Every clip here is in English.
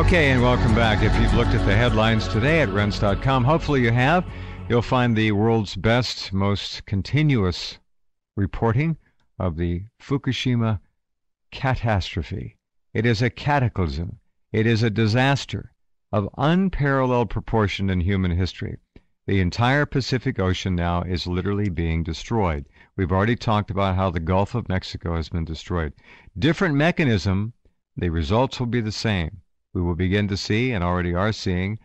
Okay, and welcome back. If you've looked at the headlines today at Rense.com, hopefully you have, you'll find the world's best, most continuous reporting of the Fukushima catastrophe. It is a cataclysm. It is a disaster of unparalleled proportion in human history. The entire Pacific Ocean now is literally being destroyed. We've already talked about how the Gulf of Mexico has been destroyed. Different mechanism, the results will be the same. We will begin to see, and already are seeing,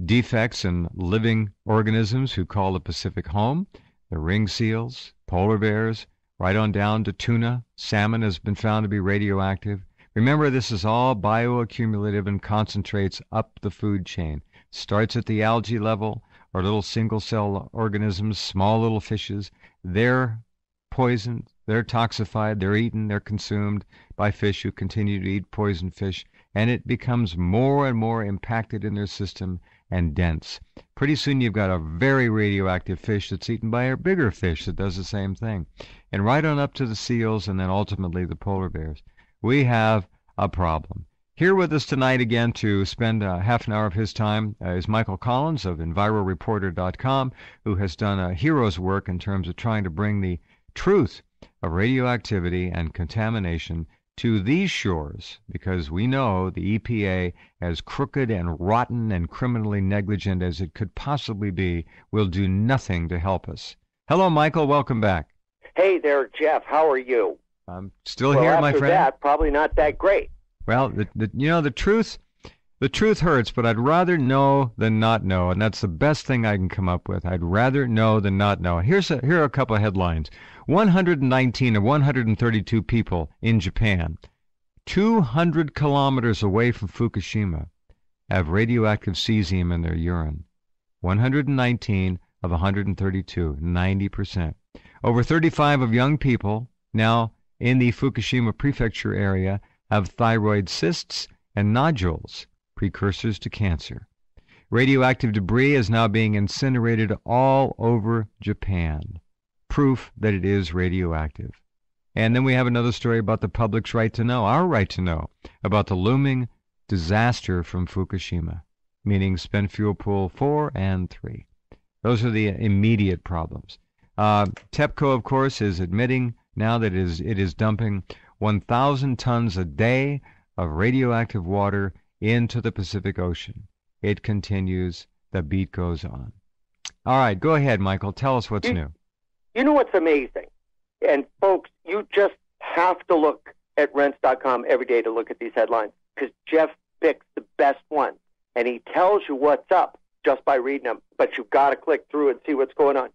defects in living organisms who call the Pacific home. The ring seals, polar bears, right on down to tuna. Salmon has been found to be radioactive. Remember, this is all bioaccumulative and concentrates up the food chain. Starts at the algae level, or little single-cell organisms, small little fishes. They're poisoned, they're toxified, they're eaten, they're consumed by fish who continue to eat poisoned fish, and it becomes more and more impacted in their system and dense. Pretty soon you've got a very radioactive fish that's eaten by a bigger fish that does the same thing. And right on up to the seals and then ultimately the polar bears. We have a problem. Here with us tonight again to spend half an hour of his time is Michael Collins of EnviroReporter.com, who has done a hero's work in terms of trying to bring the truth of radioactivity and contamination to these shores, because we know the EPA, as crooked and rotten and criminally negligent as it could possibly be, will do nothing to help us. Hello, Michael. Welcome back. Hey there, Jeff. How are you? I'm still here, my friend. After that, probably not that great. Well, the truth hurts, but I'd rather know than not know, and that's the best thing I can come up with. I'd rather know than not know. Here are a couple of headlines. 119 of 132 people in Japan, 200 kilometers away from Fukushima, have radioactive cesium in their urine. 119 of 132, 90%. Over 35 of young people now in the Fukushima prefecture area have thyroid cysts and nodules, precursors to cancer. Radioactive debris is now being incinerated all over Japan. Proof that it is radioactive. And then we have another story about the public's right to know, our right to know, about the looming disaster from Fukushima, meaning spent fuel pool 4 and 3. Those are the immediate problems. TEPCO, of course, is admitting now that it is dumping 1,000 tons a day of radioactive water into the Pacific Ocean. It continues. The beat goes on. All right, go ahead, Michael. Tell us what's new. You know what's amazing? And folks, you just have to look at Rense.com every day to look at these headlines, because Jeff picks the best ones, and he tells you what's up just by reading them, but you've got to click through and see what's going on.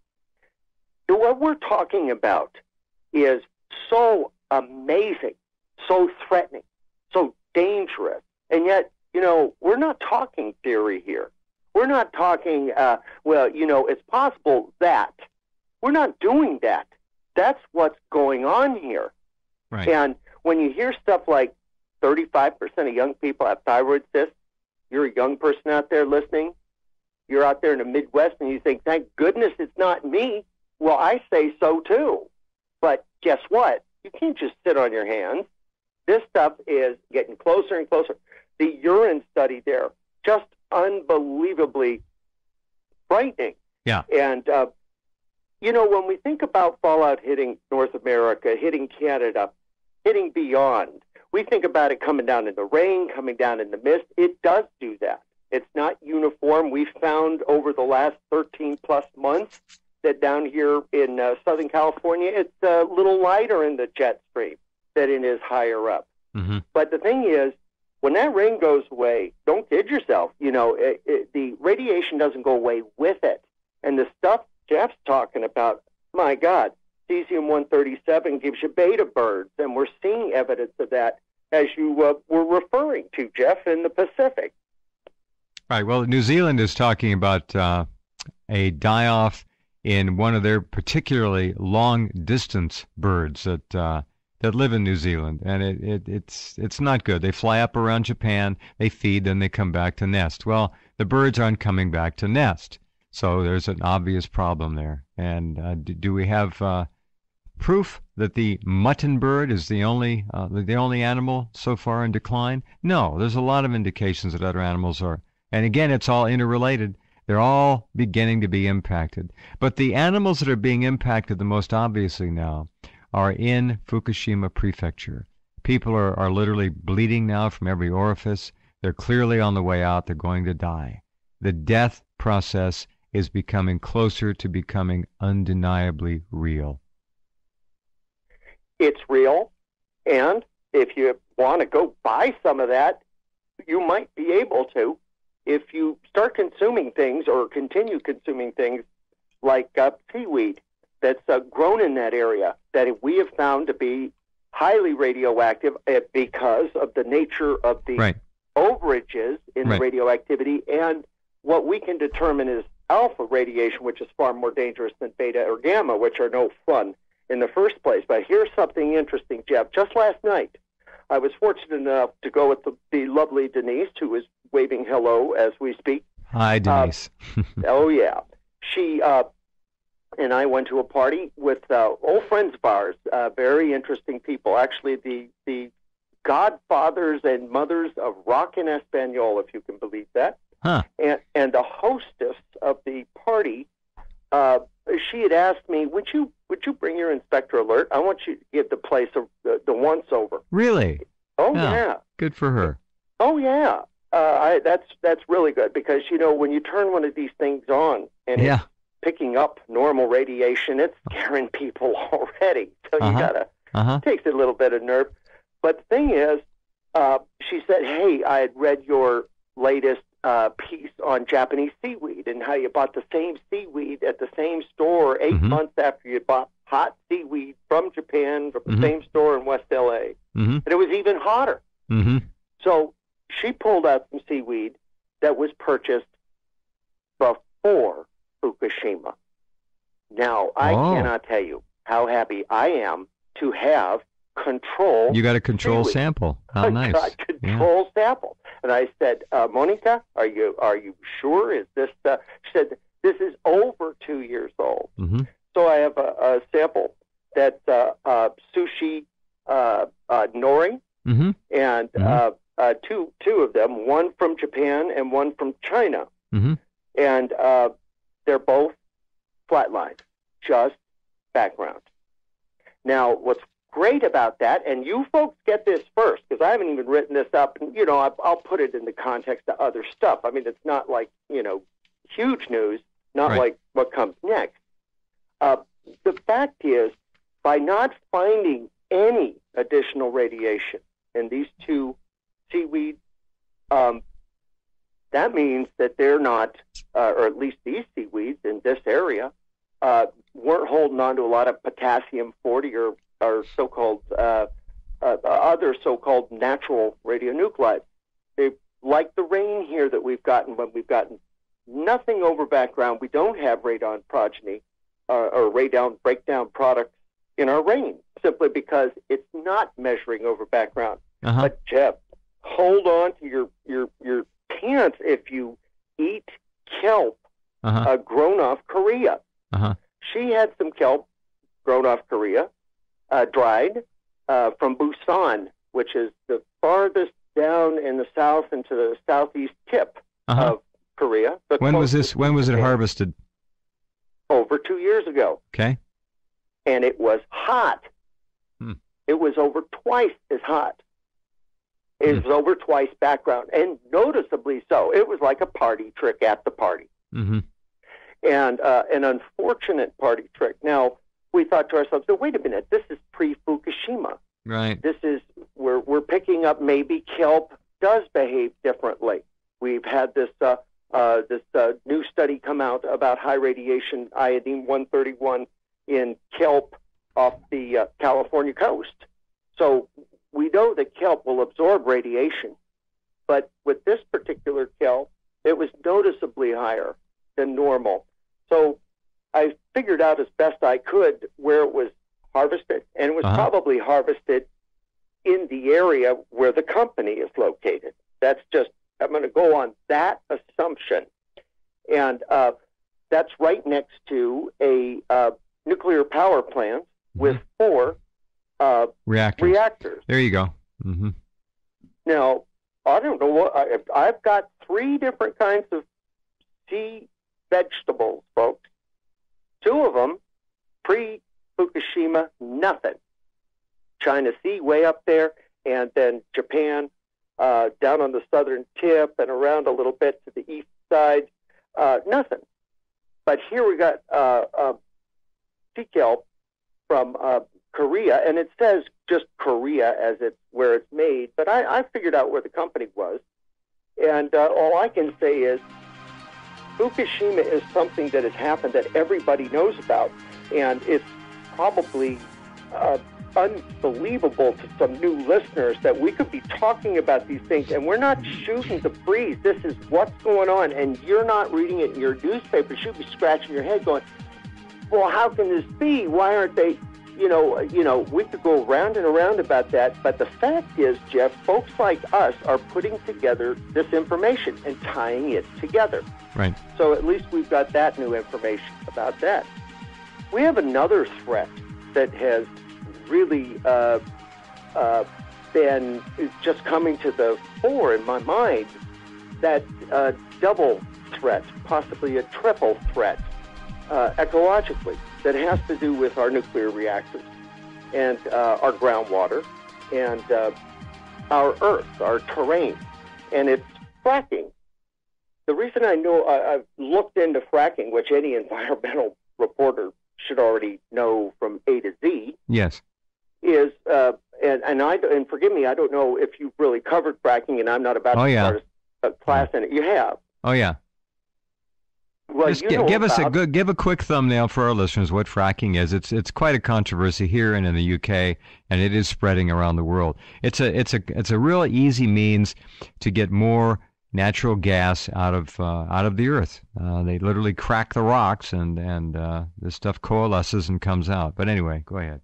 So what we're talking about is so amazing, so threatening, so dangerous, and yet, we're not talking theory here. We're not talking, it's possible that. We're not doing that. That's what's going on here. Right. And when you hear stuff like 35% of young people have thyroid cysts, you're a young person out there listening, you're out there in the Midwest, and you think, thank goodness it's not me. Well, I say so too. But guess what? You can't just sit on your hands. This stuff is getting closer and closer. The urine study there, just unbelievably frightening. Yeah. And, when we think about fallout hitting North America, hitting Canada, hitting beyond, we think about it coming down in the rain, coming down in the mist. It does do that. It's not uniform. We've found over the last 13-plus months that down here in Southern California, it's a little lighter in the jet stream than it is higher up. Mm-hmm. But the thing is, when that rain goes away, don't kid yourself. The radiation doesn't go away with it. And the stuff Jeff's talking about, my God, cesium-137 gives you beta birds, and we're seeing evidence of that, as you were referring to, Jeff, in the Pacific. Right. Well, New Zealand is talking about a die-off in one of their particularly long-distance birds that live in New Zealand, and it's not good. They fly up around Japan, they feed, then they come back to nest. Well, the birds aren't coming back to nest, so there's an obvious problem there. And do we have proof that the mutton bird is the only animal so far in decline? No, there's a lot of indications that other animals are. And again, it's all interrelated. They're all beginning to be impacted. But the animals that are being impacted the most obviously now are in Fukushima Prefecture. People are literally bleeding now from every orifice. They're clearly on the way out. They're going to die. The death process is becoming closer to becoming undeniably real. It's real, and if you want to go buy some of that, you might be able to if you start consuming things or continue consuming things like seaweed that's grown in that area that we have found to be highly radioactive because of the nature of the overages in the radioactivity and what we can determine is alpha radiation, which is far more dangerous than beta or gamma, which are no fun in the first place. But here's something interesting, Jeff. Just last night, I was fortunate enough to go with the lovely Denise, who is waving hello as we speak. Hi, Denise. Oh, yeah. She and I went to a party with old friends of ours, very interesting people. Actually, the godfathers and mothers of rock and Espanol, if you can believe that. Huh. And the hostess of the party, she had asked me, would you bring your Inspector Alert? I want you to give the place the once-over. Really? Oh, yeah. Good for her. Oh, yeah. That's really good because, when you turn one of these things on and it's picking up normal radiation, it's scaring people already. So you got to, takes a little bit of nerve. But the thing is, she said, hey, I had read your latest piece on Japanese seaweed and how you bought the same seaweed at the same store 8 months after you bought hot seaweed from Japan from the same store in West L.A. And it was even hotter. So she pulled out some seaweed that was purchased before Fukushima. Now, I cannot tell you how happy I am to have control. You got a control seaweed. Sample. How nice. I got control sample. And I said, Monica, are you sure? Is this, she said, this is over 2 years old. So I have a sample that's sushi nori, and two of them, one from Japan and one from China. And they're both flatlined, just background. Now, what's great about that, and you folks get this first, because I haven't even written this up, and, I'll put it in the context of other stuff. I mean, it's not like, huge news, not like what comes next. The fact is, by not finding any additional radiation in these two seaweeds, that means that they're not, or at least these seaweeds in this area, weren't holding on to a lot of potassium-40 or so-called other so-called natural radionuclides. They, like the rain here that we've gotten when we've gotten nothing over background. We don't have radon progeny or radon breakdown products in our rain simply because it's not measuring over background. But Jeff, hold on to your pants if you eat kelp grown off Korea. She had some kelp grown off Korea, dried from Busan, which is the farthest down in the south into the southeast tip of Korea. When was this? When was it harvested? Over 2 years ago. Okay. And it was hot. It was over twice as hot. It was over twice background, and noticeably so. It was like a party trick at the party. And an unfortunate party trick. Now, we thought to ourselves, "So wait a minute, this is pre-Fukushima. Right. This is we're picking up maybe kelp does behave differently. We've had this new study come out about high radiation iodine-131 in kelp off the California coast. So we know that kelp will absorb radiation, but with this particular kelp, it was noticeably higher than normal. So I figured out as best I could where it was harvested, and it was probably harvested in the area where the company is located. That's just, I'm going to go on that assumption. And that's right next to a nuclear power plant with 4 reactors. There you go. Mm-hmm. Now, I don't know what I've got 3 different kinds of sea vegetables, folks. 2 of them pre-Fukushima, nothing. China Sea way up there, and then Japan down on the southern tip and around a little bit to the east side, nothing. But here we got sea kelp from Korea, and it says just Korea as it's where it's made, but I figured out where the company was, and all I can say is Fukushima is something that has happened that everybody knows about, and it's probably unbelievable to some new listeners that we could be talking about these things, and we're not shooting the breeze. This is what's going on, and you're not reading it in your newspaper. You'd be scratching your head going, well, how can this be? Why aren't they, we could go around and around about that, but the fact is, Jeff, folks like us are putting together this information and tying it together. Right. So at least we've got that new information about that. We have another threat that has really been just coming to the fore in my mind, that double threat, possibly a triple threat, ecologically, that has to do with our nuclear reactors and our groundwater and our earth, our terrain, and it's fracking. The reason I know I've looked into fracking, which any environmental reporter should already know from A to Z, yes, is and forgive me, I don't know if you've really covered fracking, and I'm not about to start a class in it. You have. Oh yeah. Well, just give a quick thumbnail for our listeners what fracking is. It's quite a controversy here and in the UK, and it is spreading around the world. It's a real easy means to get more natural gas out of the earth. They literally crack the rocks, and this stuff coalesces and comes out. But anyway, go ahead.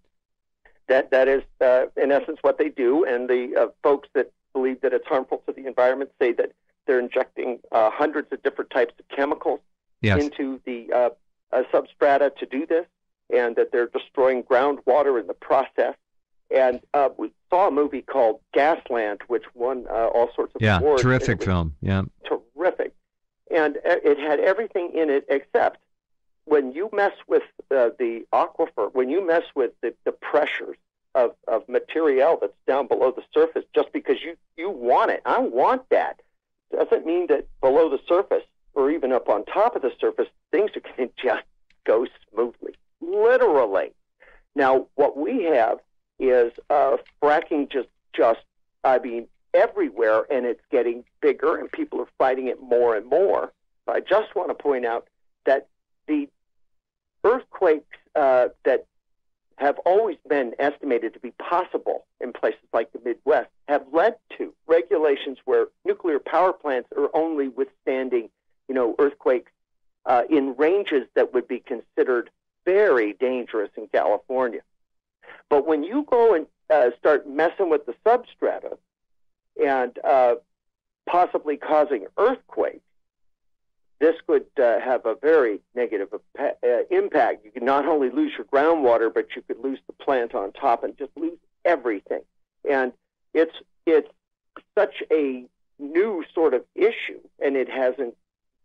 That is in essence what they do, and the folks that believe that it's harmful to the environment say that they're injecting hundreds of different types of chemicals into the substrata to do this, and that they're destroying groundwater in the process. And we saw a movie called Gasland, which won all sorts of awards. Yeah, terrific film. Yeah, terrific. And it had everything in it except when you mess with the aquifer, when you mess with the pressures of material that's down below the surface, just because you want it, I want that, doesn't mean that below the surface or even up on top of the surface, things are going to just go smoothly, literally. Now, what we have is fracking just everywhere, and it's getting bigger, and people are fighting it more and more. I just want to point out that the earthquakes that have always been estimated to be possible in places like the Midwest have led to regulations where nuclear power plants are only withstanding, earthquakes in ranges that would be considered very dangerous in California. But when you go and start messing with the substrata and possibly causing earthquakes, this could have a very negative impact. You could not only lose your groundwater, but you could lose the plant on top and just lose everything. And it's such a new sort of issue, and it hasn't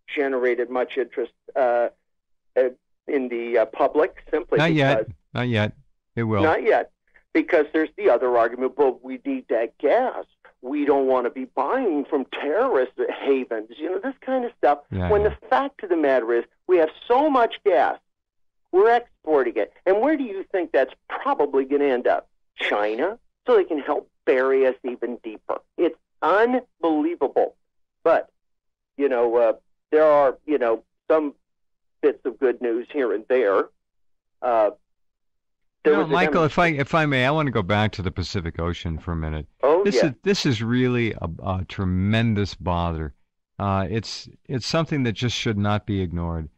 generated much interest in the public, simply Not because... Not yet. It will. Not yet, because there's the other argument, but we need that gas. We don't want to be buying from terrorist havens, this kind of stuff. The fact of the matter is we have so much gas, we're exporting it. And where do you think that's probably going to end up? China, so they can help bury us even deeper. It's unbelievable. But, there are, some bits of good news here and there. Michael, if I may, I want to go back to the Pacific Ocean for a minute. This is really a tremendous bother. It's something that just should not be ignored.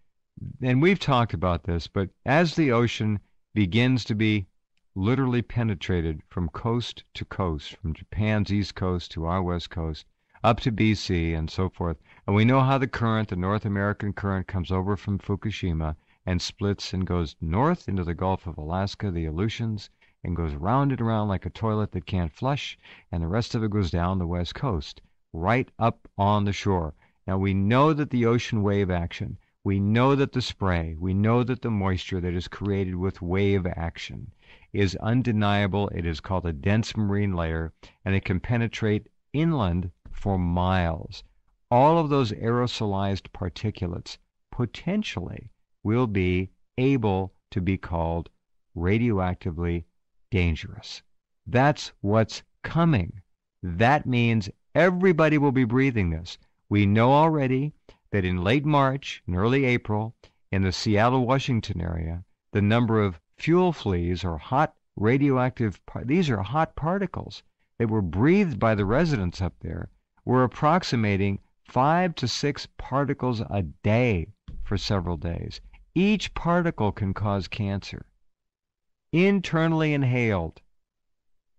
And we've talked about this, but as the ocean begins to be literally penetrated from coast to coast, from Japan's east coast to our west coast, up to BC and so forth, and we know how the North American current comes over from Fukushima and splits and goes north into the Gulf of Alaska, the Aleutians, and goes round and around like a toilet that can't flush, and the rest of it goes down the west coast, right up on the shore. Now, we know that the ocean wave action, we know that the spray, we know that the moisture that is created with wave action is undeniable. It is called a dense marine layer, and it can penetrate inland for miles. All of those aerosolized particulates potentially will be able to be called radioactively dangerous. That's what's coming. That means everybody will be breathing this. We know already that in late March and early April, in the Seattle-Washington area, the number of fuel fleas or hot radioactive, these are hot particles that were breathed by the residents up there, were approximating 5 to 6 particles a day for several days. Each particle can cause cancer. Internally inhaled,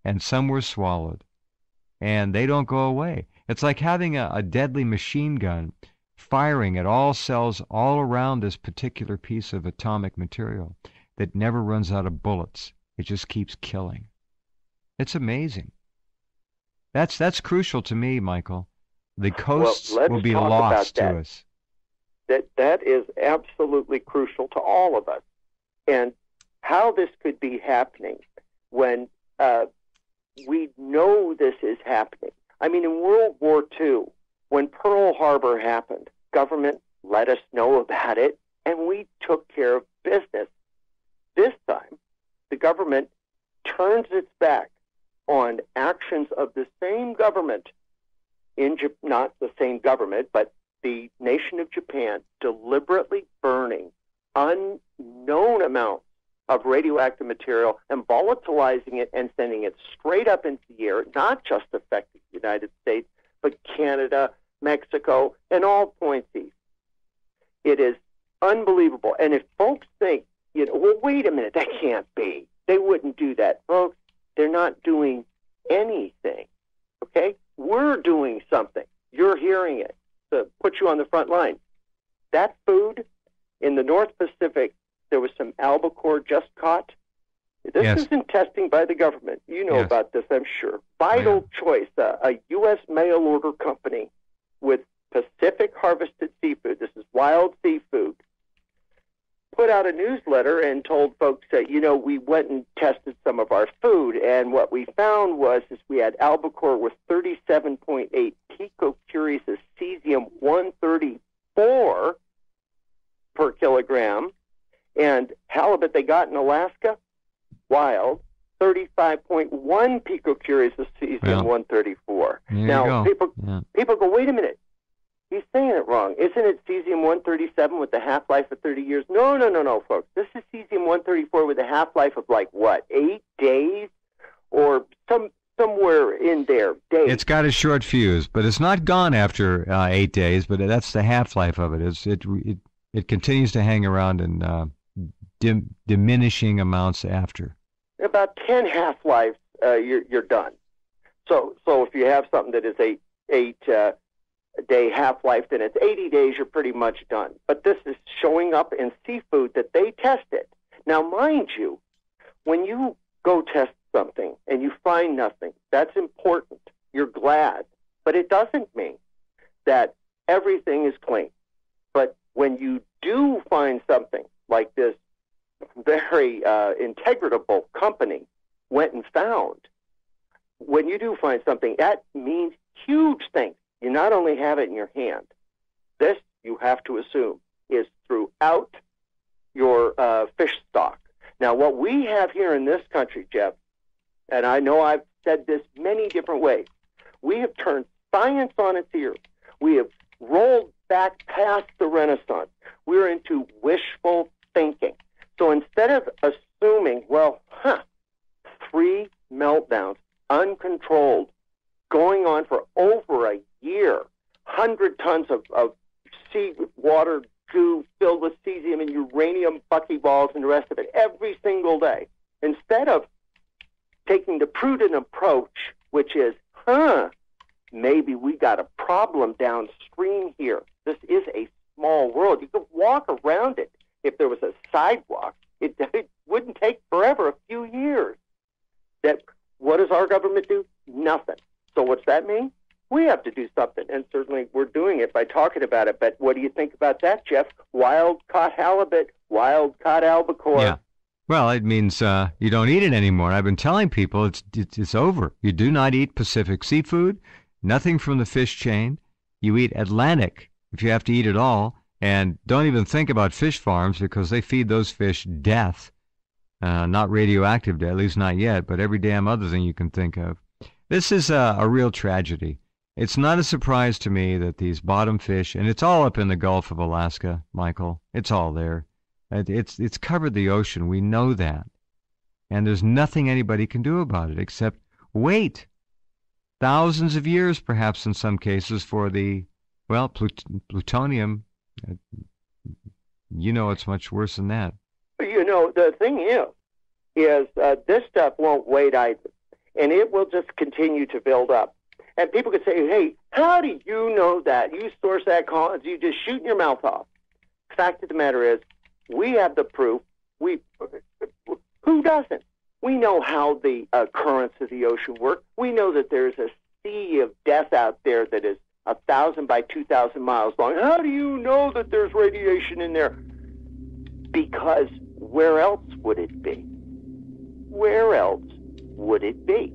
and some were swallowed, and they don't go away. It's like having a deadly machine gun firing at all cells all around this particular piece of atomic material that never runs out of bullets. It just keeps killing. It's amazing. That's crucial to me, Michael. The coasts will be lost to us. That is absolutely crucial to all of us. And how this could be happening when we know this is happening. I mean, in World War II, when Pearl Harbor happened, government let us know about it, and we took care of business. This time, the government turns its back on actions of the same government, not the same government, but the nation of Japan, deliberately burning unknown amounts of radioactive material and volatilizing it and sending it straight up into the air, not just affecting the United States, but Canada, Mexico, and all points east. It is unbelievable. And if folks think, well, wait a minute, that can't be. They wouldn't do that. Folks, they're not doing anything, okay? We're doing something. You're hearing it. To put you on the front line. That food in the North Pacific, there was some albacore just caught. This isn't testing by the government. You know about this, I'm sure. Vital Choice, a U.S. mail-order company with Pacific harvested seafood, this is wild seafood, put out a newsletter and told folks that, we went and tested some of our food, and what we found was we had albacore with 37.8 picocuries of cesium-134 per kilogram, and halibut they got in Alaska, wild, 35.1 picocuries of cesium-134. Now, people go, wait a minute. He's saying it wrong. Isn't it cesium-137 with the half-life of 30 years? No, folks. This is cesium-134 with a half-life of 8 days? Or somewhere in there, days. It's got a short fuse, but it's not gone after 8 days, but that's the half-life of it. It continues to hang around in diminishing amounts after. About 10 half-lives, you're done. So if you have something that is eight day half-life, then it's 80 days, you're pretty much done. But this is showing up in seafood that they tested. Now, mind you, when you go test something and you find nothing, that's important. You're glad. But it doesn't mean that everything is clean. But when you do find something like this very integratable company went and found, when you do find something, that means huge things. You not only have it in your hand, this, you have to assume, is throughout your fish stock. Now, what we have here in this country, Jeff, and I know I've said this many different ways, we have turned science on its ear. We have rolled back past the Renaissance. We're into wishful thinking. So instead of assuming, 3 meltdowns, uncontrolled, going on for over a year, 100 tons of sea water goo filled with cesium and uranium buckyballs and the rest of it every single day. Instead of taking the prudent approach, which is, maybe we got a problem downstream here. This is a small world. You can walk around it. if there was a sidewalk, it wouldn't take forever, a few years. What does our government do? Nothing. So what's that mean? We have to do something, and certainly we're doing it by talking about it. But what do you think about that, Jeff? Wild-caught halibut, wild-caught albacore. Yeah. Well, it means you don't eat it anymore. I've been telling people it's over. You do not eat Pacific seafood, nothing from the fish chain. You eat Atlantic if you have to eat it all, and don't even think about fish farms because they feed those fish death. Not radioactive death, at least not yet, but every damn other thing you can think of. This is a real tragedy. It's not a surprise to me that these bottom fish, and it's all up in the Gulf of Alaska, Michael. It's all there. It's covered the ocean. We know that. And there's nothing anybody can do about it except wait. Thousands of years, perhaps in some cases, for the, well, plutonium. You know it's much worse than that. You know, the thing is this stuff won't wait either. And it will just continue to build up. And people could say, hey, how do you know that? You source that call, you just shooting your mouth off. The fact of the matter is, we have the proof. Who doesn't? We know how the currents of the ocean work. We know that there's a sea of death out there that is 1,000 by 2,000 miles long. How do you know that there's radiation in there? Because where else would it be? Where else would it be?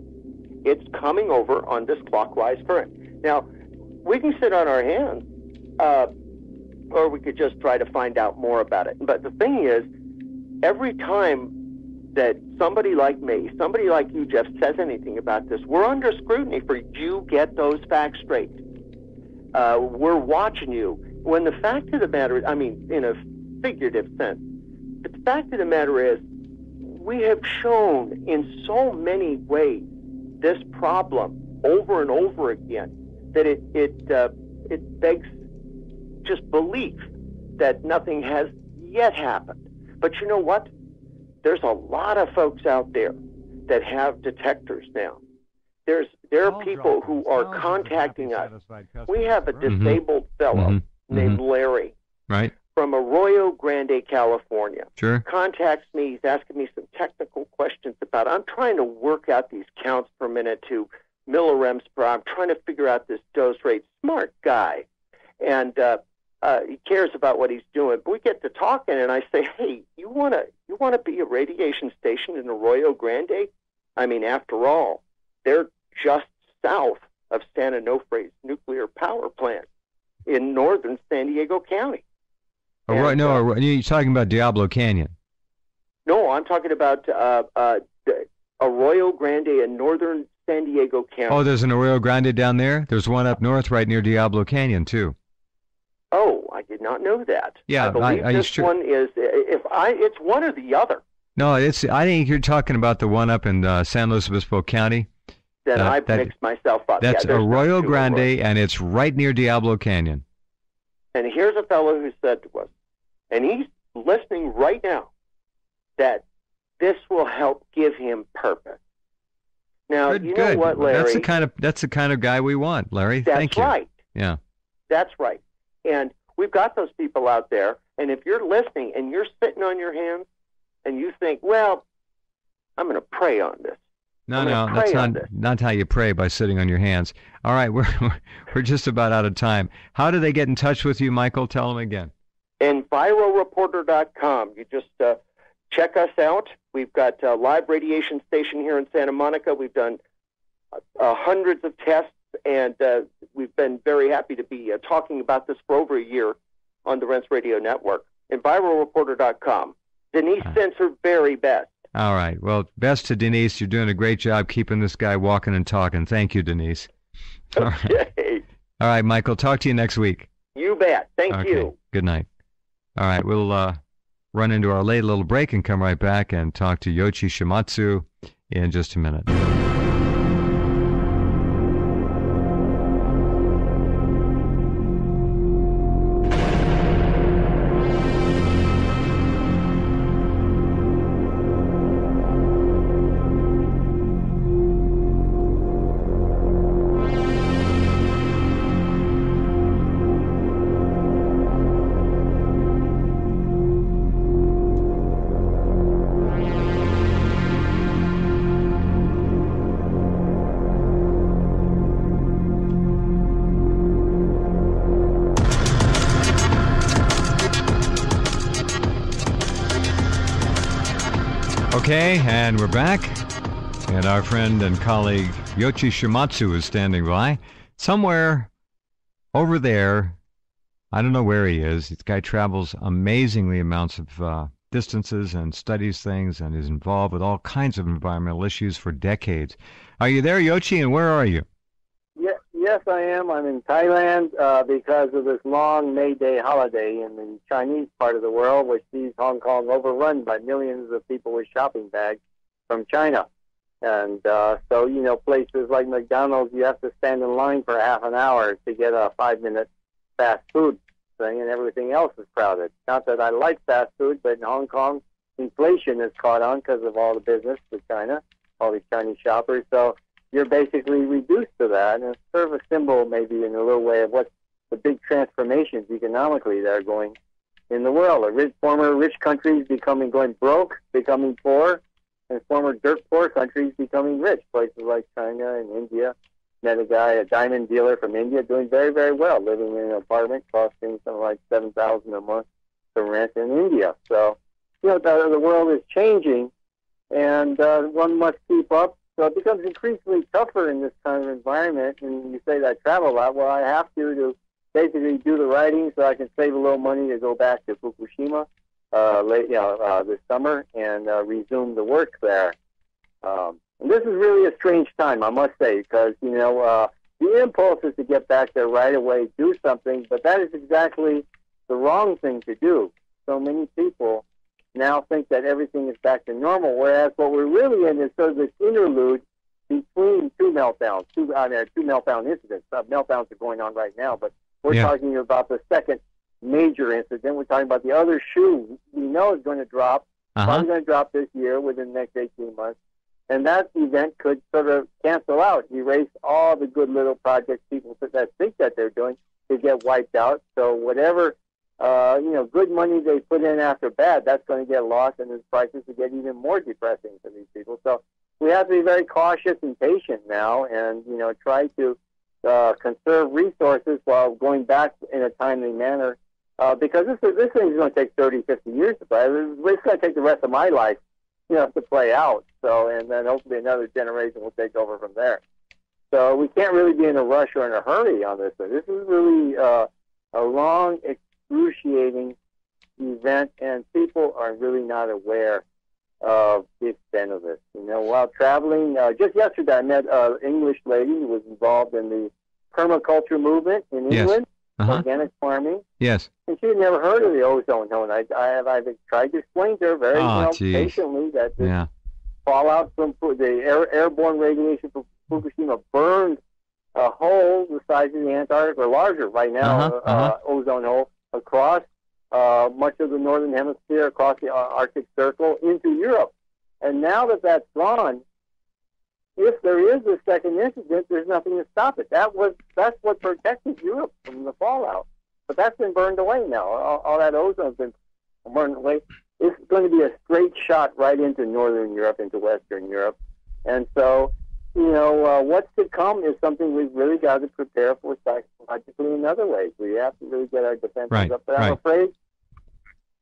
It's coming over on this clockwise current. Now, we can sit on our hands, or we could just try to find out more about it. But the thing is, every time that somebody like me, somebody like you, Jeff, says anything about this, we're under scrutiny for you get those facts straight. We're watching you. When the fact of the matter is, I mean, in a figurative sense, but the fact of the matter is, we have shown in so many ways this problem over and over again that it begs just belief that nothing has yet happened. But you know what? There's a lot of folks out there that have detectors now. There are people who are contacting us. We have a disabled fellow named Larry. Right. From Arroyo Grande, California. Sure. Contacts me. He's asking me some technical questions about it. I'm trying to work out these counts per minute to millirems per hour. I'm trying to figure out this dose rate. Smart guy. And he cares about what he's doing. But we get to talking, and I say, hey, you want to be a radiation station in Arroyo Grande? I mean, after all, they're just south of San Onofre's nuclear power plant in northern San Diego County. You're talking about Diablo Canyon. No, I'm talking about Arroyo Grande in northern San Diego County. Oh, there's an Arroyo Grande down there? There's one up north right near Diablo Canyon, too. Oh, I did not know that. Yeah, I believe this one is, it's one or the other. No, I think you're talking about the one up in San Luis Obispo County. Then I've mixed myself up. That's Arroyo Grande, and it's right near Diablo Canyon. And here's a fellow who said to us, and he's listening right now, that this will help give him purpose. Now, you know what, Larry? That's the kind of guy we want, Larry. Thank you. That's right. Yeah. That's right. And we've got those people out there, and if you're listening and you're sitting on your hands and you think, well, I'm going to pray on this. No, that's not how you pray, by sitting on your hands. All right, we're just about out of time. How do they get in touch with you, Michael? Tell them again. EnviroReporter.com. You just check us out. We've got a live radiation station here in Santa Monica. We've done hundreds of tests, and we've been very happy to be talking about this for over a year on the Rense Radio Network. EnviroReporter.com. Denise sends her very best. All right. Well, best to Denise. You're doing a great job keeping this guy walking and talking. Thank you, Denise. All right. All right, Michael. Talk to you next week. You bet. Thank you. Good night. All right. We'll run into our late little break and come right back and talk to Yoichi Shimatsu in just a minute. Okay, and we're back. And our friend and colleague Yoichi Shimatsu is standing by. Somewhere over there, I don't know where he is. This guy travels amazingly amounts of distances and studies things and is involved with all kinds of environmental issues for decades. Are you there, Yoichi, and where are you? Yes, I am. I'm in Thailand because of this long May Day holiday in the Chinese part of the world, which sees Hong Kong overrun by millions of people with shopping bags from China. And so, you know, places like McDonald's, you have to stand in line for half an hour to get a 5-minute fast food thing, and everything else is crowded. Not that I like fast food, but in Hong Kong, inflation has caught on because of all the business with China, all these Chinese shoppers. So you're basically reduced to that, and it's sort of a symbol, maybe in a little way, of what the big transformations economically that are going in the world. Former rich countries going broke, becoming poor, and former dirt poor countries becoming rich. Places like China and India. Met a guy, a diamond dealer from India, doing very, very well, living in an apartment costing something like $7,000 a month to rent in India. So, you know, the world is changing, and one must keep up. So it becomes increasingly tougher in this kind of environment. And you say that I travel a lot. Well, I have to basically do the writing so I can save a little money to go back to Fukushima this summer and resume the work there. And this is really a strange time, I must say, because, you know, the impulse is to get back there right away, do something, but that is exactly the wrong thing to do. So many people now think that everything is back to normal, whereas what we're really in is sort of this interlude between two meltdown incidents. Meltdowns are going on right now, but we're talking about the second major incident. We're talking about the other shoe we know is going to drop, probably going to drop this year within the next 18 months. And that event could sort of cancel out, erase all the good little projects people that think that they're doing to get wiped out. So whatever, good money they put in after bad, that's going to get lost, and the prices will get even more depressing for these people. So we have to be very cautious and patient now, and, you know, try to conserve resources while going back in a timely manner, because this thing is going to take 30, 50 years to play. It's going to take the rest of my life, you know, to play out. So, and then hopefully another generation will take over from there. So we can't really be in a rush or in a hurry on this. This is really a long, excruciating event, and people are really not aware of the extent of this. You know, while traveling, just yesterday I met an English lady who was involved in the permaculture movement in England, organic farming. Yes. And she had never heard of the ozone hole. And I've tried to explain to her very patiently that the fallout from the airborne radiation from Fukushima burned a hole the size of the Antarctic or larger right now, ozone hole, across much of the northern hemisphere, across the Arctic Circle into Europe. And now that that's gone, if there is a second incident, there's nothing to stop it. That's what protected Europe from the fallout. But that's been burned away now. All that ozone's been burned away. It's going to be a straight shot right into northern Europe, into western Europe. And so, you know, what's to come is something we've really got to prepare for psychologically in other ways. We have to really get our defenses up. But I'm afraid,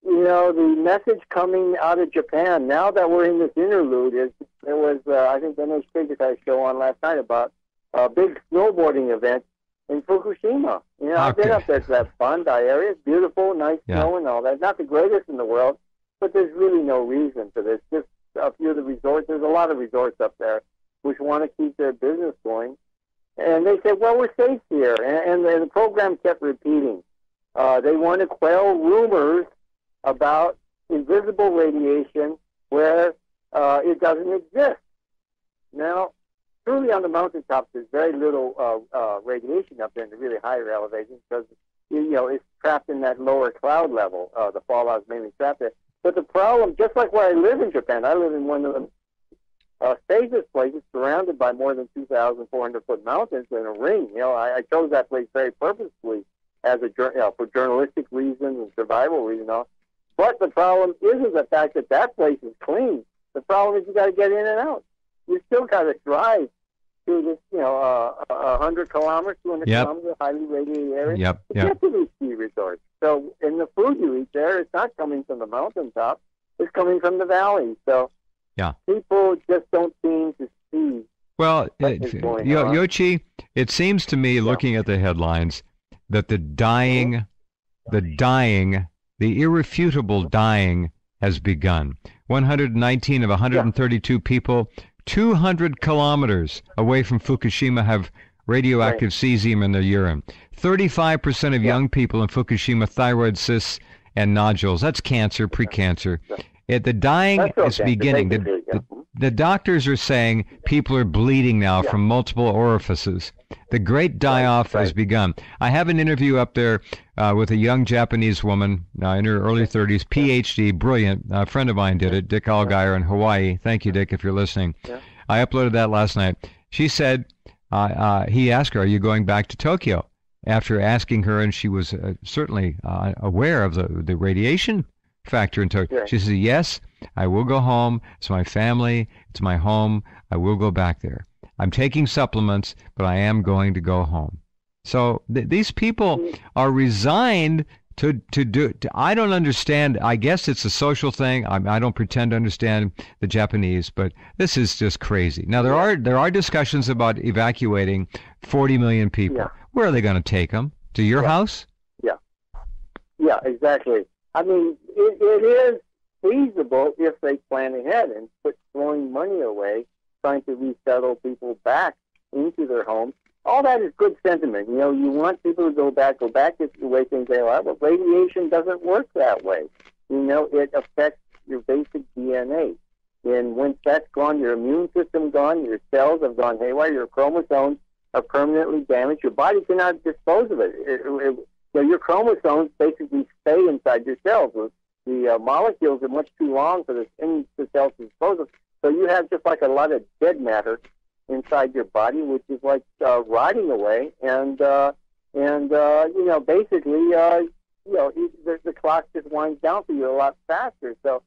you know, the message coming out of Japan, now that we're in this interlude, is there was, I think, Dinesh Pigott had a show on last night about a big snowboarding event in Fukushima. You know, I've been up there to that Bondi area. It's beautiful, nice snow and all that. Not the greatest in the world, but there's really no reason for this. Just a few of the resorts. There's a lot of resorts up there which want to keep their business going. And they said, well, we're safe here. And the program kept repeating. They want to quell rumors about invisible radiation where it doesn't exist. Now, truly on the mountaintops, there's very little radiation up there in the really higher elevations because, you know, it's trapped in that lower cloud level. The fallout is mainly trapped there. But the problem, just like where I live in Japan, I live in one of the safest places surrounded by more than 2,400-foot mountains in a ring. You know, I chose that place very purposefully as for journalistic reasons and survival reasons. But the problem isn't the fact that that place is clean. The problem is you got to get in and out. You still got to drive through this, 100 kilometers, 200 kilometers, highly radiated area to get to these ski resorts. So, in the food you eat there, it's not coming from the mountaintop. It's coming from the valley. So, Yeah. People just don't seem to see. Well, what is going on. Yoichi, it seems to me, looking at the headlines, that the irrefutable dying has begun. 119 of 132 people 200 kilometers away from Fukushima have radioactive cesium in their urine. 35% of young people in Fukushima thyroid cysts and nodules. That's cancer, precancer. The dying is beginning. The doctors are saying people are bleeding now from multiple orifices. The great die-off has begun. I have an interview up there with a young Japanese woman in her early 30s, PhD, brilliant. A friend of mine did it, Dick Allgaier in Hawaii. Thank you, Dick, if you're listening. I uploaded that last night. She said, he asked her, are you going back to Tokyo? After asking her, and she was certainly aware of the radiation factor in Tokyo. She says, yes, I will go home. It's my family. It's my home. I will go back there. I'm taking supplements, but I am going to go home. So these people are resigned to do. I don't understand. I guess it's a social thing. I don't pretend to understand the Japanese, but this is just crazy. Now, there are discussions about evacuating 40 million people. Yeah. Where are they going to take them? To your house? Yeah, exactly. I mean, it is feasible if they plan ahead and quit throwing money away, trying to resettle people back into their homes. All that is good sentiment. You know, you want people to go back is the way things are. But radiation doesn't work that way. You know, it affects your basic DNA. And once that's gone, your immune system gone, your cells have gone haywire, your chromosomes are permanently damaged. Your body cannot dispose of it. Your chromosomes basically stay inside your cells. The molecules are much too long for any cells to dispose of. So you have just like a lot of dead matter inside your body, which is like rotting away, and basically, the clock just winds down for you a lot faster. So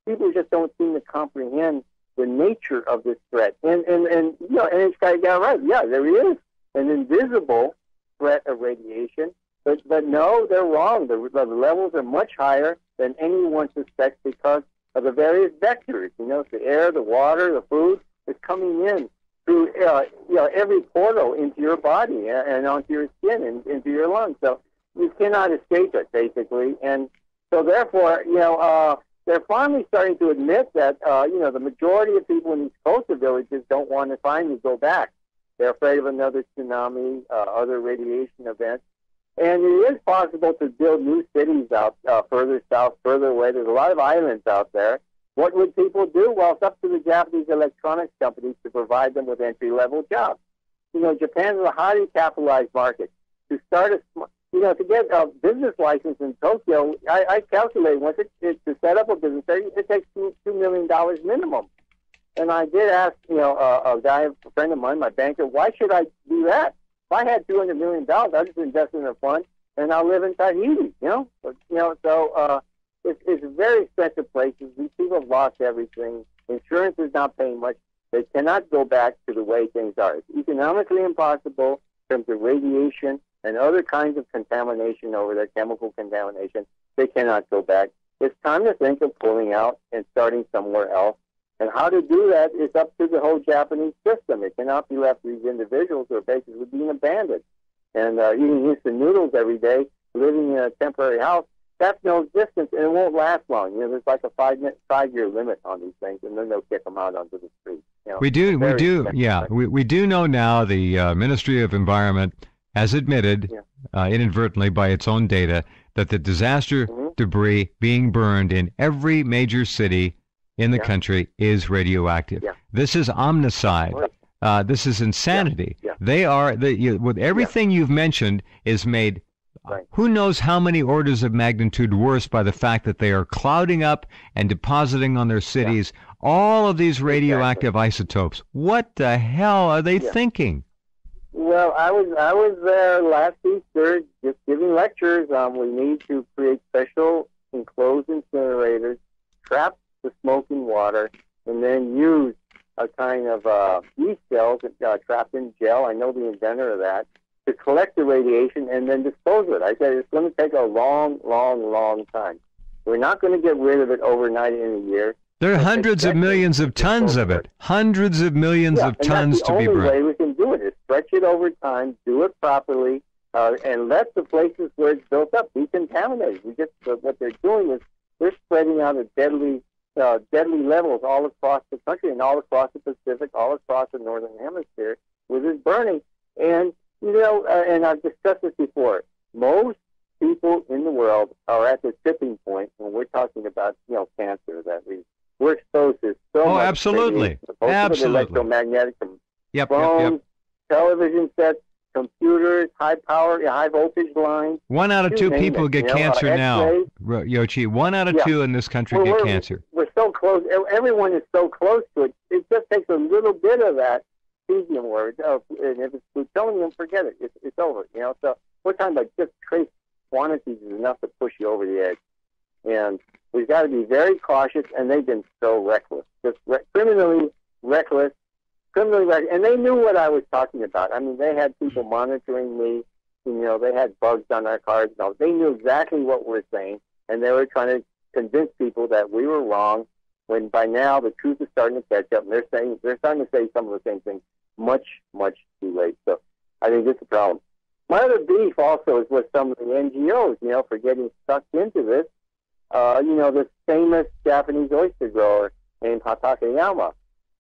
people just don't seem to comprehend the nature of this threat. And it's got right. Yeah, there is an invisible threat of radiation, but no, they're wrong. The levels are much higher than anyone suspects because of the various vectors. You know, the air, the water, the food is coming in through every portal into your body and onto your skin and into your lungs. So you cannot escape it, basically. And so therefore, they're finally starting to admit that the majority of people in these coastal villages don't want to finally go back. They're afraid of another tsunami, other radiation events. And it is possible to build new cities out further south, further away. There's a lot of islands out there. What would people do? Well, it's up to the Japanese electronics companies to provide them with entry-level jobs. You know, Japan is a highly capitalized market. To start to get a business license in Tokyo, I calculate to set up a business there, it takes $2 million minimum. And I did ask, a friend of mine, my banker, why should I do that? If I had $200 million, I'd just invest in a fund, and I'll live in Tahiti, It's very expensive places. These people have lost everything. Insurance is not paying much. They cannot go back to the way things are. It's economically impossible in terms of radiation and other kinds of contamination over there, chemical contamination. They cannot go back. It's time to think of pulling out and starting somewhere else. And how to do that is up to the whole Japanese system. It cannot be left to these individuals who are basically being abandoned and eating instant noodles every day, living in a temporary house. That's no existence, and it won't last long. You know, there's like a 5-year limit on these things, and then they'll kick them out onto the street. We do know now the Ministry of Environment has admitted, inadvertently by its own data, that the disaster debris being burned in every major city in the country is radioactive. This is omnicide. This is insanity. They are with everything you've mentioned is made. Who knows how many orders of magnitude worse by the fact that they are clouding up and depositing on their cities all of these radioactive isotopes. What the hell are they thinking? Well, I was there last Easter just giving lectures. We need to create special enclosed incinerators, trap the smoke in water, and then use a kind of yeast cells trapped in gel. I know the inventor of that, to collect the radiation and then dispose of it. I said it's going to take a long, long, long time. We're not going to get rid of it overnight in a year. There are hundreds of millions of tons of it. Hundreds of millions of tons to be burned. The only way we can do it is stretch it over time, do it properly, and let the places where it's built up be contaminated. What they're doing is they're spreading out at deadly levels all across the country and all across the Pacific, all across the Northern Hemisphere with this burning. And, and I've discussed this before, most people in the world are at the tipping point when we're talking about, cancer, that we're exposed to so much. Absolutely. Absolutely. Electromagnetic from phones, television sets, computers, high voltage lines. 1 out of 2 people get cancer now, Yoichi. 1 out of 2 in this country get cancer. We're so close. Everyone is so close to it. It just takes a little bit of that cesium word, and if it's plutonium, forget it. It's over. So we're talking about just trace quantities is enough to push you over the edge. And we've got to be very cautious, and they've been so reckless, just criminally reckless, and they knew what I was talking about. I mean, they had people monitoring me. They had bugs on our cars. They knew exactly what we're saying, and they were trying to convince people that we were wrong. When by now the truth is starting to catch up, and they're starting to say some of the same things much, much too late. So I think this is a problem. My other beef also is with some of the NGOs, for getting sucked into this. This famous Japanese oyster grower named Hatakeyama.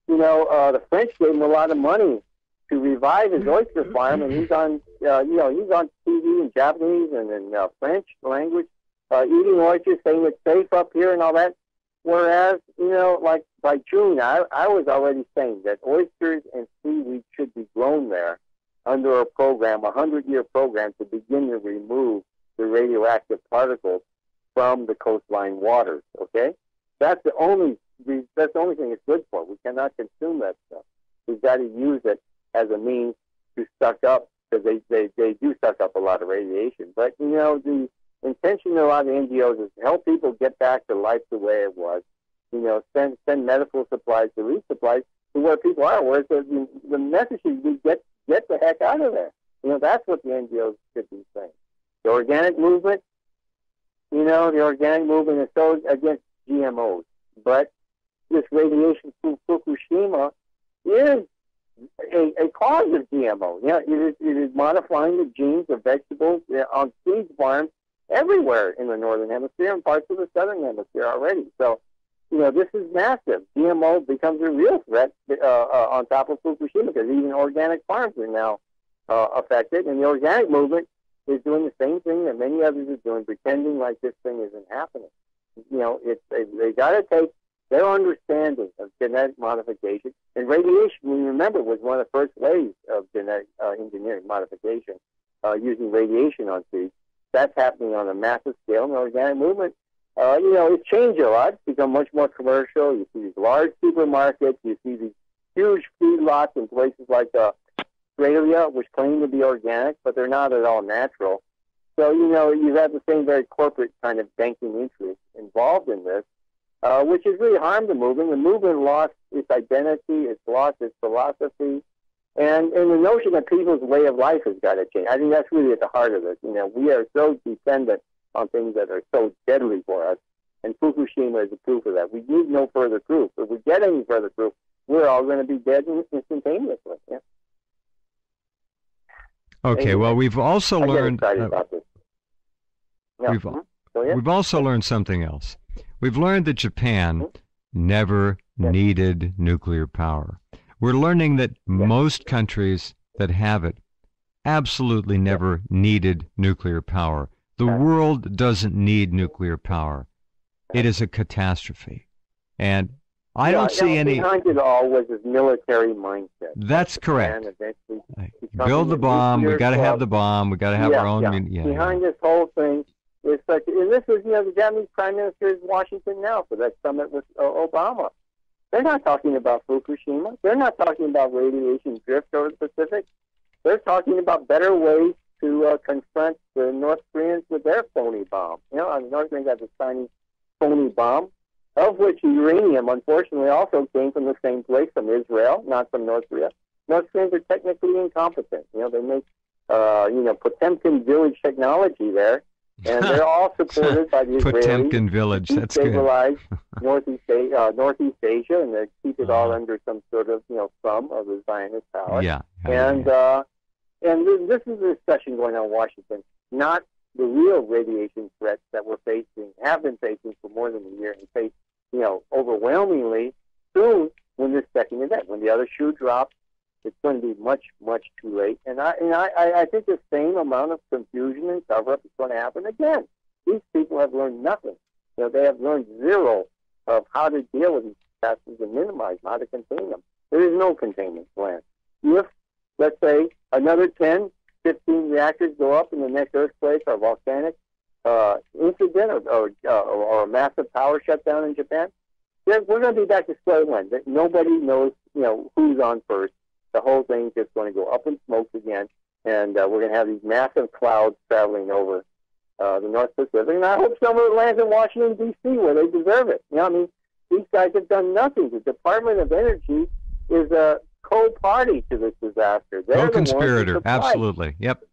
The French gave him a lot of money to revive his oyster farm, and he's on, he's on TV in Japanese and in French language, eating oysters, saying it's safe up here and all that. Whereas, like by June, I was already saying that oysters and seaweed should be grown there under a program, a 100-year program, to begin to remove the radioactive particles from the coastline waters. Okay, that's the only thing it's good for. We cannot consume that stuff. We've got to use it as a means to suck up, because they do suck up a lot of radiation. But the intention of a lot of NGOs is to help people get back to life the way it was. Send medical supplies, relief supplies to where people are. Whereas the message is we get the heck out of there. That's what the NGOs should be saying. The organic movement, is so against GMOs. But this radiation from Fukushima is a cause of GMO. It is modifying the genes of vegetables on seed farms everywhere in the Northern Hemisphere and parts of the Southern Hemisphere already. So, this is massive. GMO becomes a real threat on top of Fukushima, because even organic farms are now affected. And the organic movement is doing the same thing that many others are doing, pretending like this thing isn't happening. They got to take their understanding of genetic modification. And radiation, we remember, was one of the first ways of genetic engineering modification, using radiation on seeds. That's happening on a massive scale in the organic movement. It's changed a lot. It's become much more commercial. You see these large supermarkets. You see these huge feedlots in places like Australia, which claim to be organic, but they're not at all natural. So, you have the same very corporate kind of banking interest involved in this, which has really harmed the movement. The movement lost its identity, it's lost its philosophy, and the notion that people's way of life has got to change. I think that's really at the heart of it. We are so dependent on things that are so deadly for us, and Fukushima is a proof of that. We need no further proof. If we get any further proof, we're all going to be dead instantaneously. Yeah. Okay, well, we've also learned we've also learned something else. We've learned that Japan never needed nuclear power. We're learning that most countries that have it absolutely never needed nuclear power. The world doesn't need nuclear power. It is a catastrophe. And I don't see any... Behind it all was his military mindset. That's correct. Build the bomb. We got to have the bomb. We got to have our own... Behind this whole thing is such... And this was, the Japanese Prime Minister is in Washington now for that summit with Obama. They're not talking about Fukushima. They're not talking about radiation drift over the Pacific. They're talking about better ways to confront the North Koreans with their phony bomb. The North Koreans have this tiny phony bomb, of which uranium, unfortunately, also came from the same place, from Israel, not from North Korea. North Koreans are technically incompetent. They make, Potemkin village technology there, And they're all supported by the Israelis. Potemkin village, that's good. Stabilize Northeast Asia, and they keep it all under some sort of, thumb of the Zionist power. Yeah. And this is a discussion going on in Washington, not the real radiation threats that have been facing for more than a year, and face, overwhelmingly soon when this second event, when the other shoe drops. It's going to be much, much too late. And I think the same amount of confusion and cover-up is going to happen again. These people have learned nothing. They have learned zero of how to deal with these disasters and minimize them, how to contain them. There is no containment plan. If, let's say, another 10, 15 reactors go up in the next earthquake or volcanic incident or a massive power shutdown in Japan, then we're going to be back to square one. That nobody knows, who's on first. The whole thing's just going to go up in smoke again, and we're going to have these massive clouds traveling over the North Pacific. And I hope some of it lands in Washington, D.C., where they deserve it. These guys have done nothing. The Department of Energy is a co-party to this disaster. They're co-conspirator, absolutely. Yep.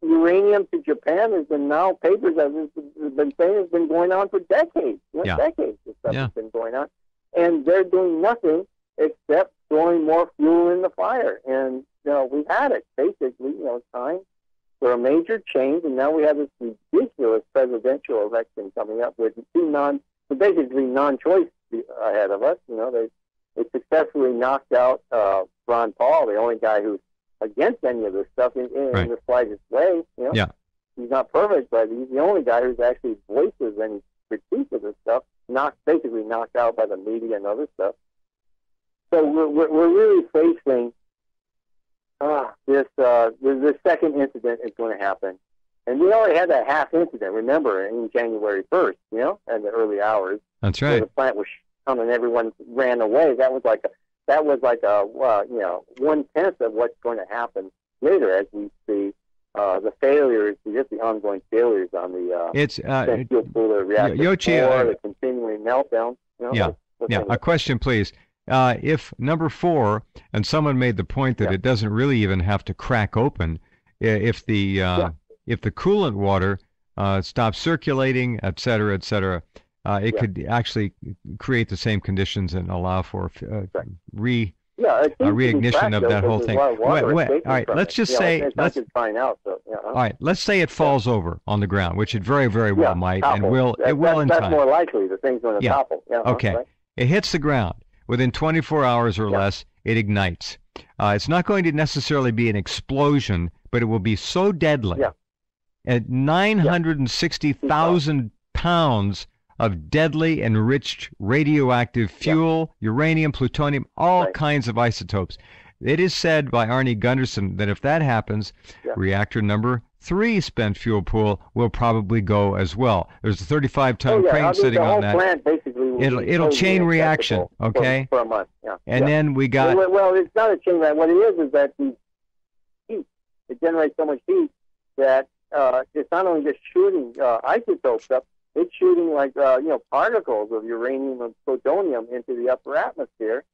Uranium to Japan has been now, papers have been saying has been going on for decades. Decades this stuff has been going on. And they're doing nothing except throwing more fuel in the fire. And, we've had it. Basically, it's time for a major change, and now we have this ridiculous presidential election coming up with basically non-choice ahead of us. They successfully knocked out Ron Paul, the only guy who's against any of this stuff in the slightest way. He's not perfect, but he's the only guy who's actually voices any critique of this stuff, basically knocked out by the media and other stuff. So we're really facing this second incident is going to happen. And we already had that half incident, remember, in January 1st, in the early hours. That's right. The plant was shut and everyone ran away. That was like a 1/10 of what's going to happen later as we see the failures, just the ongoing failures on the fuel cooler reactor, the continuing meltdown. A question, please. If number 4, and someone made the point that it doesn't really even have to crack open, if the coolant water stops circulating, et cetera, it could actually create the same conditions and allow for reignition of that whole thing. All right, let's just say let's say it falls over on the ground, which it very, very well might, topple. And will it will in time. That's more likely. The thing's going to topple. Okay, right? It hits the ground. Within 24 hours or less, it ignites. It's not going to necessarily be an explosion, but it will be so deadly. At 960,000 pounds of deadly enriched radioactive fuel, uranium, plutonium, all kinds of isotopes. It is said by Arnie Gunderson that if that happens, reactor number 3 spent fuel pool will probably go as well. There's a 35-ton crane sitting on that. Plant basically it'll chain reaction, okay? For a month, And then we got... Well, it's not a chain reaction. What it is that the heat, it generates so much heat that it's not only just shooting isotopes up, it's shooting particles of uranium and plutonium into the upper atmosphere.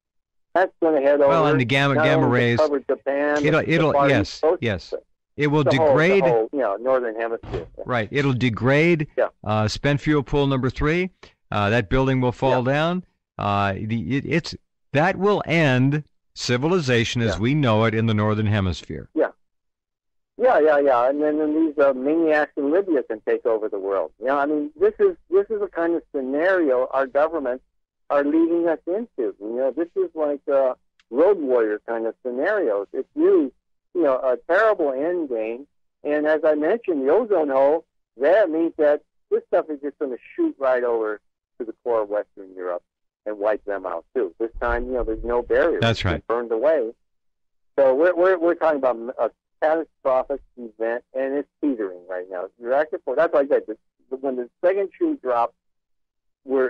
That's going to head over. Well, and the gamma rays. Japan, yes. It will degrade. The whole, northern hemisphere. Right. It'll degrade. Spent fuel pool number 3. That building will fall down. That will end civilization as we know it in the northern hemisphere. And then these maniacs in Libya can take over the world. This is the kind of scenario our governments are leading us into. This is like road warrior kind of scenarios. It's really, a terrible end game. And as I mentioned, the ozone hole, that means that this stuff is just going to shoot right over to the core of Western Europe and wipe them out too. This time, there's no barrier. That's right. It's burned away. So we're talking about a catastrophic event, and it's teetering right now. Reactor 4. That's like that. When the second shoe drops, we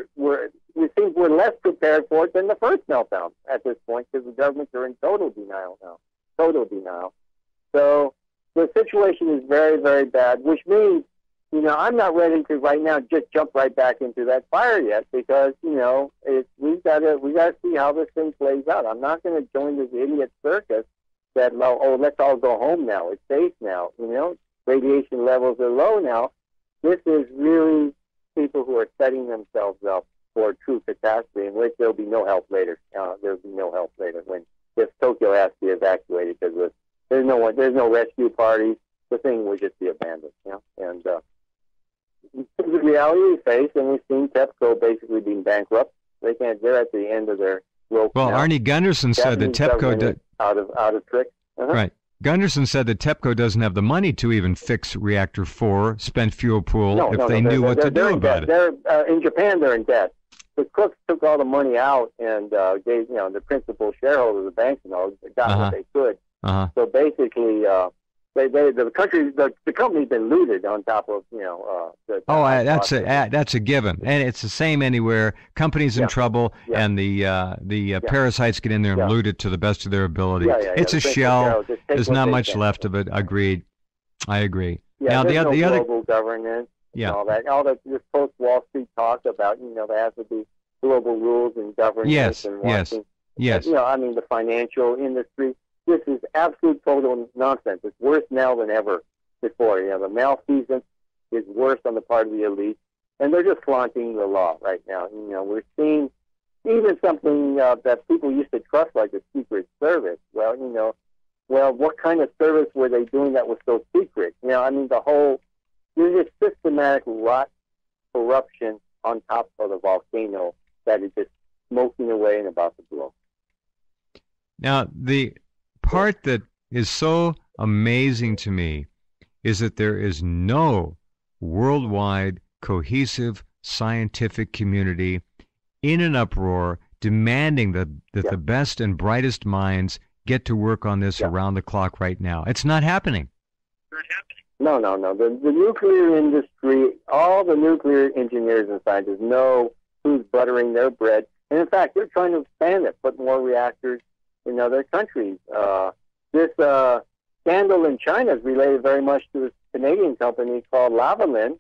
think we're less prepared for it than the first meltdown at this point because the governments are in total denial now. So the situation is very, very bad, which means, I'm not ready to right now just jump right back into that fire yet because, we've got to see how this thing plays out. I'm not going to join this idiot circus that, let's all go home now. It's safe now. Radiation levels are low now. This is really people who are setting themselves up for true catastrophe, in which there'll be no help later. There'll be no help later if Tokyo has to be evacuated, because there's no rescue parties. The thing will just be abandoned. And this is the reality we face, and we've seen TEPCO basically being bankrupt. They're at the end of their rope. Well, now. Arnie Gunderson said that TEPCO out of trick. Right. Gunderson said that TEPCO doesn't have the money to even fix Reactor 4 spent fuel pool if they knew what to do about it. In Japan, they're in debt. The crooks took all the money out and gave, the principal shareholders, the banks and all, got what they could. So basically, the company's been looted on top of, that's a given, and it's the same anywhere. Companies in trouble, and the parasites get in there and loot it to the best of their ability. It's a shell. There's not much left of it. Agreed. I agree. Now the other global governance. All that this post Wall Street talk about, there has to be global rules and governance and watching. Yes. The financial industry. This is absolute total nonsense. It's worse now than ever before. The malfeasance is worse on the part of the elite, and they're just flaunting the law right now. We're seeing even something that people used to trust, like the Secret Service. Well, what kind of service were they doing that was so secret? There's just systematic rot, corruption on top of the volcano that is just smoking away and about to blow. Now, the part that is so amazing to me is that there is no worldwide cohesive scientific community in an uproar demanding that the best and brightest minds get to work on this around the clock right now. It's not happening. No. The nuclear industry, all the nuclear engineers and scientists know who's buttering their bread. And in fact, they're trying to expand it, put more reactors in other countries. This scandal in China is related very much to this Canadian company called Lavalin,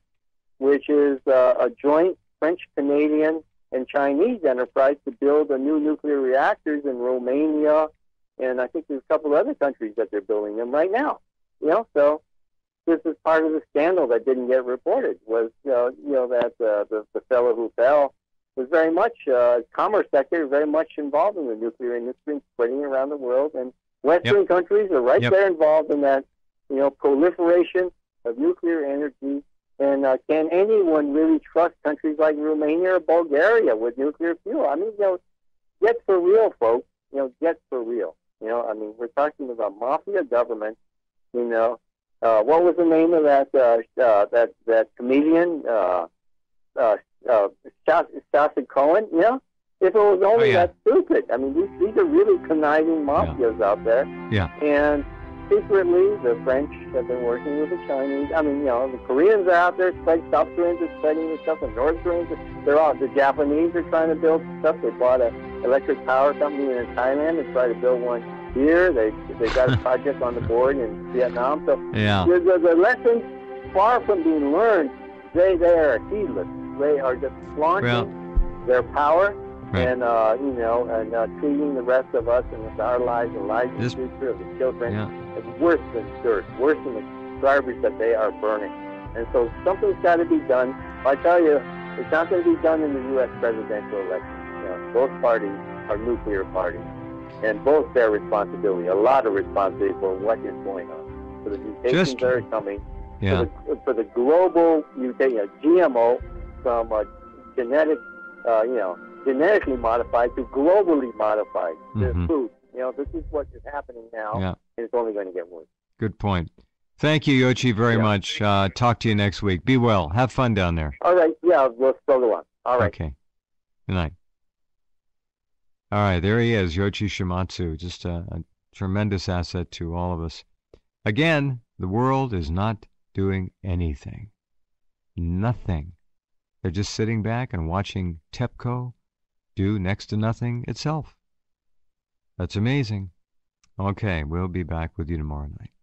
which is a joint French-Canadian and Chinese enterprise to build a new nuclear reactors in Romania, and I think there's a couple of other countries that they're building them right now. So this is part of the scandal that didn't get reported. Was that the fellow who fell was very much commerce sector, very much involved in the nuclear industry and spreading it around the world. And Western countries are right there involved in that, proliferation of nuclear energy. And can anyone really trust countries like Romania or Bulgaria with nuclear fuel? Get for real, folks. Get for real. We're talking about mafia government. What was the name of that comedian? Sacha Cohen. If it was only that stupid. These are really conniving mafias out there. And secretly, the French have been working with the Chinese. The Koreans are out there, South Koreans are spreading this stuff, and North Koreans, the Japanese are trying to build stuff. They bought an electric power company in Thailand to try to build one here. They got a project on the board in Vietnam. So the lessons, far from being learned, they are heedless. They are just flaunting their power and treating the rest of us and our lives and lives and the future of the children as worse than dirt, worse than the garbage that they are burning. And so something's got to be done. I tell you, it's not going to be done in the U.S. presidential election. Both parties are nuclear parties, and both bear responsibility, a lot of responsibility for what is going on, for the mutations that are coming, for the global mutation, GMO from genetically modified to globally modified food. This is what is happening now, and it's only going to get worse. Good point. Thank you, Yoichi, very much. Talk to you next week. Be well. Have fun down there. All right. Yeah, we'll still go on. All right. Okay. Good night. All right, there he is, Yoichi Shimatsu, just a tremendous asset to all of us. Again, the world is not doing anything. Nothing. They're just sitting back and watching TEPCO do next to nothing itself. That's amazing. Okay, we'll be back with you tomorrow night.